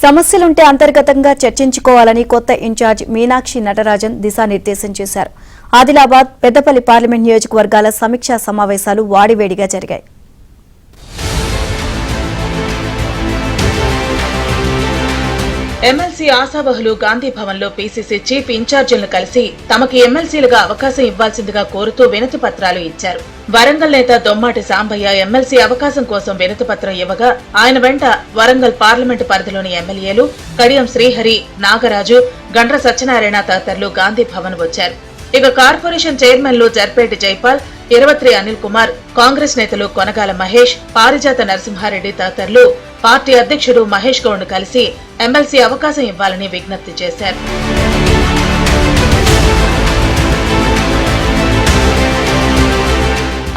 సమస్యలుంటే అంతర్గతంగా చర్చించుకోవాలని కొత్త ఇన్ఛార్జ్ మీనాక్షి నటరాజన్ దిశానిర్దేశం చేశారు. ఆదిలాబాద్, పెద్దపల్లి పార్లమెంట్ నియోజకవర్గాల సమీక్షా సమావేశాలు వాడివేడిగా జరిగాయి. ఎమ్మెల్సీ ఆశావహులు గాంధీ భవన్ లో పీసీసీ చీఫ్ ఇన్ఛార్జీలను కలిసి తమకి ఎమ్మెల్సీలుగా అవకాశం ఇవ్వాల్సిందిగా కోరుతూ వినతి పత్రాలు ఇచ్చారు. వరంగల్ నేత దొమ్మాటి సాంబయ్య ఎమ్మెల్సీ అవకాశం కోసం వినతి పత్రం ఇవ్వగా ఆయన వెంట వరంగల్ పార్లమెంటు పరిధిలోని ఎమ్మెల్యేలు కడియం శ్రీహరి, నాగరాజు, గండ్ర సత్యనారాయణ తదితరులు గాంధీ భవన్ వచ్చారు. ఇక కార్పొరేషన్ చైర్మన్లు జర్పేటి జైపాల్, ఇరవత్రి అనిల్ కుమార్, కాంగ్రెస్ నేతలు కొనగాల మహేష్, పారిజాత నరసింహారెడ్డి తదితరులు పార్టీ అధ్యక్షుడు మహేష్ గౌడ్ కలిసి ఎమ్మెల్సీ అవకాశం ఇవ్వాలని విజ్ఞప్తి చేశారు.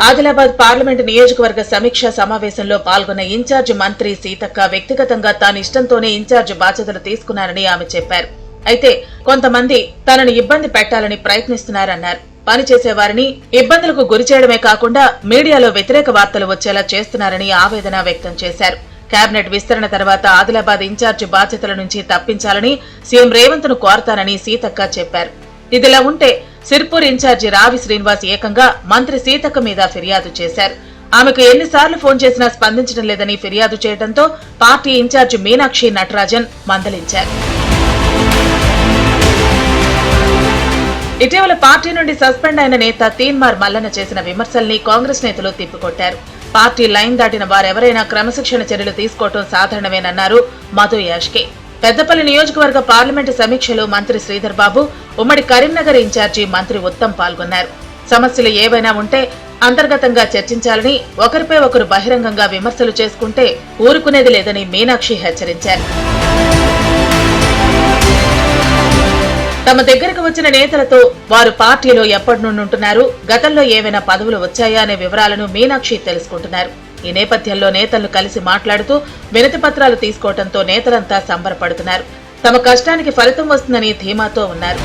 ఆదిలాబాద్ పార్లమెంటు నియోజకవర్గ సమీక్షా సమావేశంలో పాల్గొన్న ఇన్ఛార్జ్ మంత్రి సీతక్క వ్యక్తిగతంగా తాను ఇష్టంతోనే ఇన్ఛార్జ్ బాధ్యతలు తీసుకున్నారని ఆమె చెప్పారు. అయితే కొంతమంది తనను ఇబ్బంది పెట్టాలని ప్రయత్నిస్తున్నారన్నారు. పనిచేసేవారిని ఇబ్బందులకు గురిచేయడమే కాకుండా మీడియాలో వ్యతిరేక వార్తలు వచ్చేలా చేస్తున్నారని ఆవేదన వ్యక్తం చేశారు. కేబినెట్ విస్తరణ తర్వాత ఆదిలాబాద్ ఇన్ఛార్జి బాధ్యతల నుంచి తప్పించాలని సీఎం రేవంత్ ను కోరతానని సీతక్క చెప్పారు. ఇదిలా ఉంటే సిర్పూర్ ఇన్ఛార్జి రావి శ్రీనివాస్ ఏకంగా మంత్రి సీతక్క మీద ఫిర్యాదు చేశారు. ఆమెకు ఎన్నిసార్లు ఫోన్ చేసినా స్పందించడం లేదని ఫిర్యాదు చేయడంతో పార్టీ ఇన్ఛార్జి మీనాక్షి నటరాజన్ మందలించారు. ఇటీవల పార్టీ నుండి సస్పెండ్ అయిన నేత తీన్మార్ మల్లన్న చేసిన విమర్శల్ని కాంగ్రెస్ నేతలు తిప్పికొట్టారు. పార్టీ లైన్ దాటిన వారెవరైనా క్రమశిక్షణ చర్యలు తీసుకోవడం సాధారణమేనన్నారు మధు యాష్కే. పెద్దపల్లి నియోజకవర్గ పార్లమెంటు సమీక్షలో మంత్రి శ్రీధర్ బాబు, ఉమ్మడి కరీంనగర్ ఇన్ఛార్జి మంత్రి ఉత్తమ్ పాల్గొన్నారు. సమస్యలు ఏవైనా ఉంటే అంతర్గతంగా చర్చించాలని, ఒకరిపై ఒకరు బహిరంగంగా విమర్శలు చేసుకుంటే ఊరుకునేది లేదని మీనాక్షి హెచ్చరించారు. తమ దగ్గరకు వచ్చిన నేతలతో వారు పార్టీలో ఎప్పటి నుండి ఉంటున్నారు, గతంలో ఏవైనా పదవులు వచ్చాయా అనే వివరాలను మీనాక్షి తెలుసుకుంటున్నారు. ఈ నేపథ్యంలో నేతలను కలిసి మాట్లాడుతూ వినతి పత్రాలు తీసుకోవడంతో నేతలంతా సంబరపడుతున్నారు. తమ కష్టానికి ఫలితం వస్తుందని ధీమాతో ఉన్నారు.